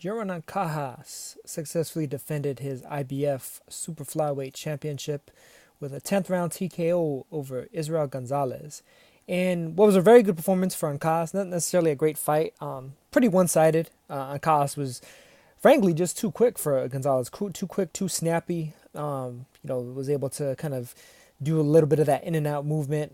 Jerwin Ancajas successfully defended his IBF Super Flyweight Championship with a 10th round TKO over Israel Gonzalez. And what was a very good performance for Ancajas, not necessarily a great fight, pretty one-sided. Ancajas was frankly just too quick for Gonzalez, too quick, too snappy. Was able to kind of do a little bit of that in and out movement,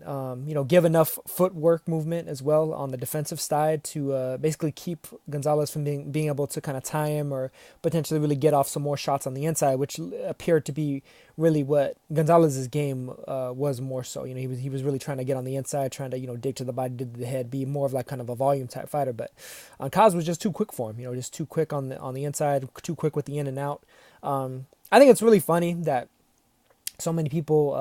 give enough footwork movement as well on the defensive side to basically keep Gonzalez from being able to kind of tie him or potentially really get off some more shots on the inside, which appeared to be really what Gonzalez's game was more so. He was really trying to get on the inside, trying to dig to the body, dig to the head, be more of like kind of a volume type fighter. But Kaz was just too quick for him. Just too quick on the inside, too quick with the in and out. I think it's really funny that so many people,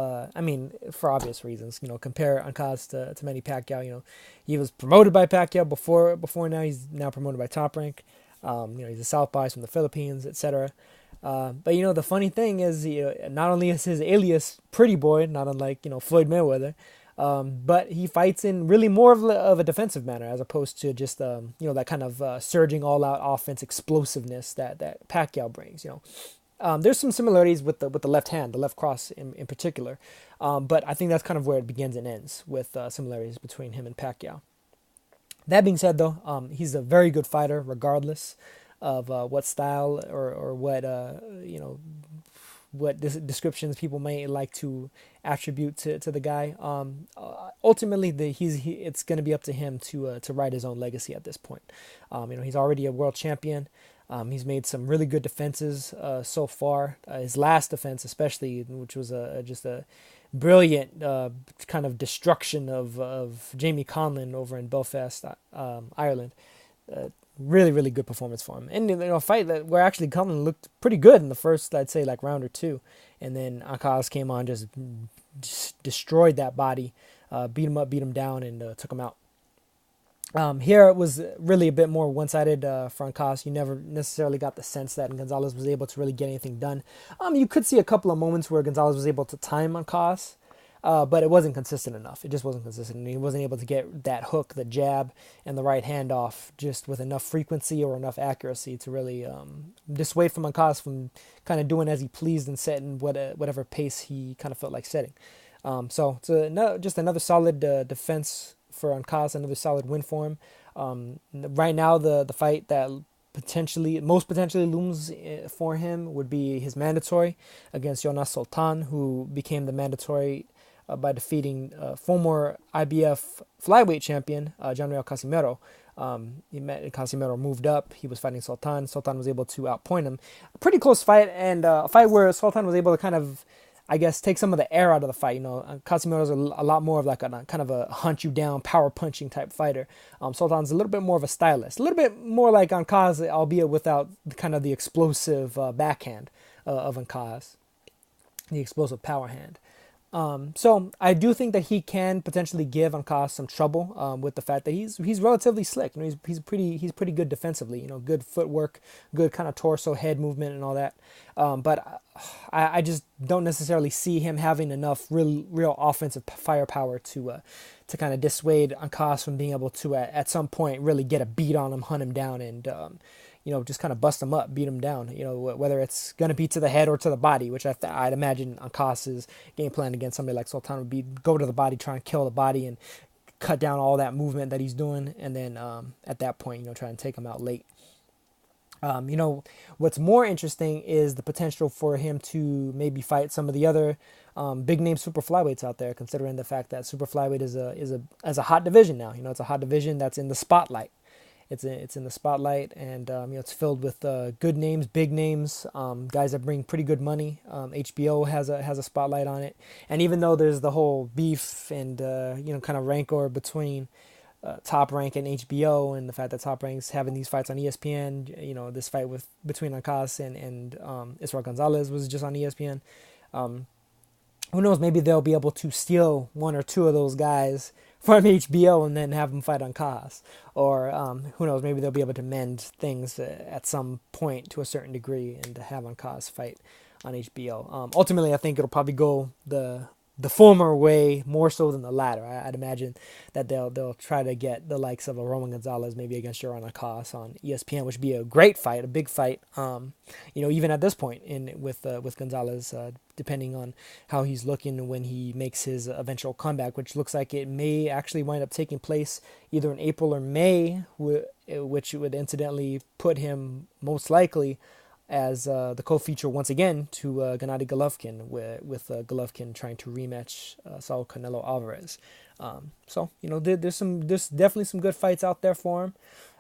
for obvious reasons, compare Ancajas to Manny Pacquiao. He was promoted by Pacquiao before now. He's now promoted by Top Rank. He's a southpaw from the Philippines, etc. But the funny thing is, not only is his alias Pretty Boy, not unlike Floyd Mayweather, but he fights in really more of a defensive manner as opposed to just that kind of surging all out offense explosiveness that Pacquiao brings. There's some similarities with the left hand, the left cross in particular, but I think that's kind of where it begins and ends with similarities between him and Pacquiao. That being said, though, he's a very good fighter, regardless of what style or what descriptions people may like to attribute to the guy. Ultimately, it's going to be up to him to write his own legacy at this point. He's already a world champion. He's made some really good defenses so far. His last defense, especially, which was just a brilliant kind of destruction of Jamie Conlan over in Belfast, Ireland. Really, really good performance for him. And a fight where actually Conlan looked pretty good in the first, I'd say, like round or two, and then Ancajas came on, just destroyed that body, beat him up, beat him down, and took him out. Here it was really a bit more one-sided for Ancajas. You never necessarily got the sense that Gonzalez was able to really get anything done. You could see a couple of moments where Gonzalez was able to time Ancajas, but it wasn't consistent enough. It just wasn't consistent. He wasn't able to get that hook, the jab, and the right hand off just with enough frequency or enough accuracy to really dissuade from Ancajas from kind of doing as he pleased and setting whatever pace he kind of felt like setting. So it's just another solid defense for Ancajas, another solid win for him. Right now, the fight that most potentially looms for him would be his mandatory against Jonas Sultan, who became the mandatory by defeating former IBF flyweight champion Janriel Casimero. Casimero moved up. He was fighting Sultan. Sultan was able to outpoint him. A pretty close fight, and a fight where Sultan was able to kind of, I guess, take some of the air out of the fight. Casimero's a lot more of like a kind of a hunt you down, power punching type fighter. Sultan's a little bit more of a stylist, a little bit more like Ancajas, albeit without kind of the explosive backhand of Ancajas, the explosive power hand. So I do think that he can potentially give Ancajas some trouble with the fact that he's relatively slick. He's pretty good defensively. Good footwork, good kind of torso, head movement, and all that. But I just don't necessarily see him having enough real offensive firepower to kind of dissuade Ancajas from being able to at some point really get a beat on him, hunt him down, and just kind of bust him up, beat him down, whether it's going to be to the head or to the body, which I'd imagine Ancajas' game plan against somebody like Sultan would be go to the body, try and kill the body and cut down all that movement that he's doing. And then at that point, try and take him out late. What's more interesting is the potential for him to maybe fight some of the other big name super flyweights out there, considering the fact that super flyweight is a hot division now. It's a hot division that's in the spotlight. It's in the spotlight, and it's filled with good names, big names, guys that bring pretty good money. HBO has a spotlight on it, and even though there's the whole beef and kind of rancor between Top Rank and HBO, and the fact that Top Rank's having these fights on ESPN, this fight between Ancajas and Israel Gonzalez was just on ESPN. Who knows? Maybe they'll be able to steal one or two of those guys from HBO and then have them fight Ancajas. Or who knows? Maybe they'll be able to mend things at some point to a certain degree and to have Ancajas fight on HBO. Ultimately, I think it'll probably go the the former way more so than the latter. I'd imagine that they'll try to get the likes of a Roman Gonzalez maybe against Jerwin on ESPN, which would be a great fight, a big fight. Even at this point with Gonzalez, depending on how he's looking when he makes his eventual comeback, which looks like it may actually wind up taking place either in April or May, which would incidentally put him most likely as the co-feature once again to Gennady Golovkin, with Golovkin trying to rematch Saul Canelo Alvarez. There's definitely some good fights out there for him.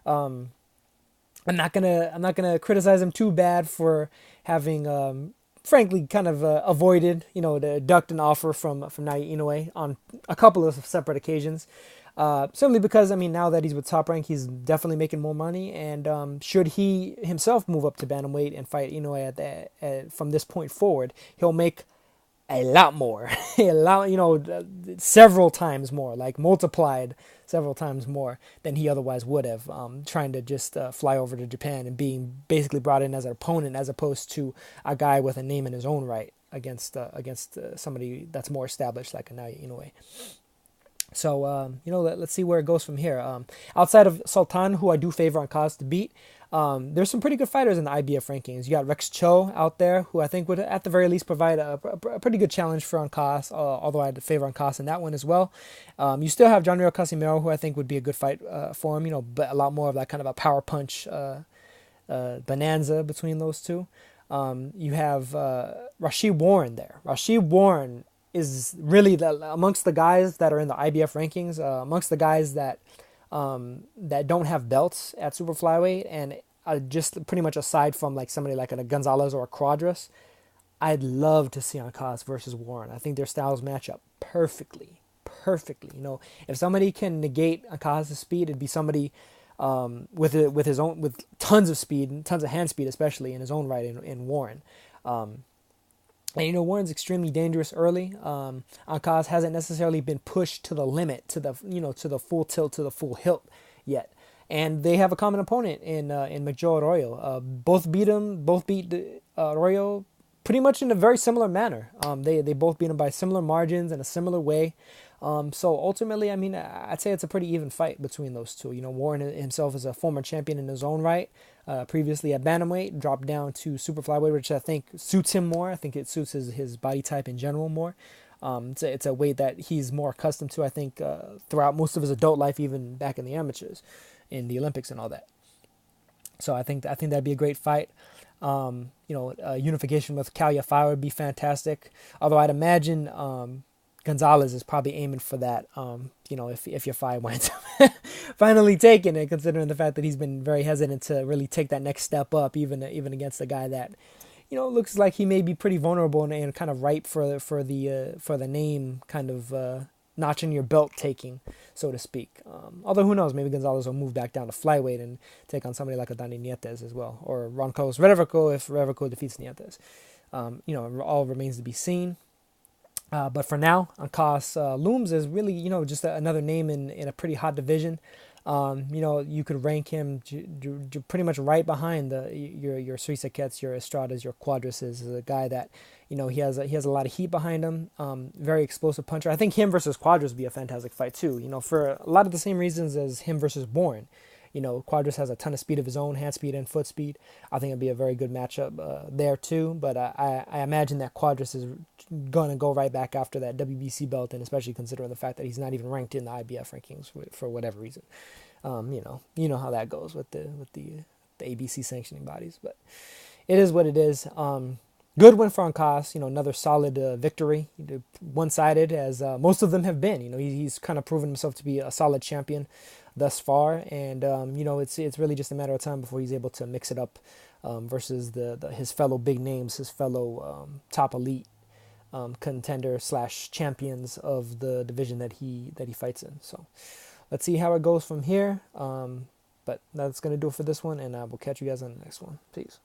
I'm not gonna criticize him too bad for having frankly kind of avoided, ducked an offer from Naoya Inoue on a couple of separate occasions. Simply because, now that he's with Top Rank, he's definitely making more money, and should he himself move up to bantamweight and fight Inoue from this point forward, he'll make a lot more, several times more, like multiplied several times more than he otherwise would have, trying to just fly over to Japan and being basically brought in as an opponent as opposed to a guy with a name in his own right against somebody that's more established like a Naoya Inoue. So, let's see where it goes from here. Outside of Sultan, who I do favor Ancas to beat, there's some pretty good fighters in the IBF rankings. You got Rex Cho out there, who I think would at the very least provide a pretty good challenge for Ancas, although I'd favor Ancas in that one as well. You still have John Rio Casimiro, who I think would be a good fight for him, but a lot more of that kind of a power punch bonanza between those two. You have Rashid Warren there. Rashid Warren is really amongst the guys that are in the IBF rankings, amongst the guys that don't have belts at super flyweight, and just pretty much aside from like somebody like a Gonzalez or a Quadras, I'd love to see Ancas versus Warren. I think their styles match up perfectly. If somebody can negate Ancas' speed, it'd be somebody with tons of speed, tons of hand speed, especially in his own right in Warren. And Warren's extremely dangerous early. Ancas hasn't necessarily been pushed to the limit, to the full tilt, to the full hilt yet. And they have a common opponent in McJoe Arroyo. Both beat Arroyo pretty much in a very similar manner. They both beat him by similar margins in a similar way. So ultimately, I'd say it's a pretty even fight between those two. Warren himself is a former champion in his own right. Previously at bantamweight, dropped down to super flyweight, which I think suits him more. I think it suits his body type in general more. It's a weight that he's more accustomed to, I think, throughout most of his adult life, even back in the amateurs, in the Olympics and all that. So I think that'd be a great fight. Unification with Cal Yafai would be fantastic. Although I'd imagine Gonzalez is probably aiming for that. If Yafai winds up finally taking it, considering the fact that he's been very hesitant to really take that next step up, even against a guy that, looks like he may be pretty vulnerable and kind of ripe for the name kind of notch in your belt taking, so to speak. Although who knows, maybe Gonzalez will move back down to flyweight and take on somebody like a Dani Nietes as well, or Ron Carlos Reverico if Reverico defeats Nietes. All remains to be seen. But for now, Ancas looms as really, just another name in a pretty hot division. You could rank him pretty much right behind your Srisaquets, your Estradas, your Quadrases. Is a guy that, he has a lot of heat behind him. Very explosive puncher. I think him versus Quadras would be a fantastic fight too. For a lot of the same reasons as him versus Warren. Quadras has a ton of speed of his own, hand speed and foot speed. I think it'd be a very good matchup there too. But I imagine that Quadras is going to go right back after that WBC belt, and especially considering the fact that he's not even ranked in the IBF rankings for whatever reason. You know how that goes with the ABC sanctioning bodies. But it is what it is. Good win for Ancas, another solid victory, one-sided as most of them have been. He's kind of proven himself to be a solid champion thus far, and it's really just a matter of time before he's able to mix it up versus his fellow big names, his fellow top elite contender / champions of the division that he fights in. So let's see how it goes from here. But that's gonna do it for this one, and I will catch you guys on the next one. Peace.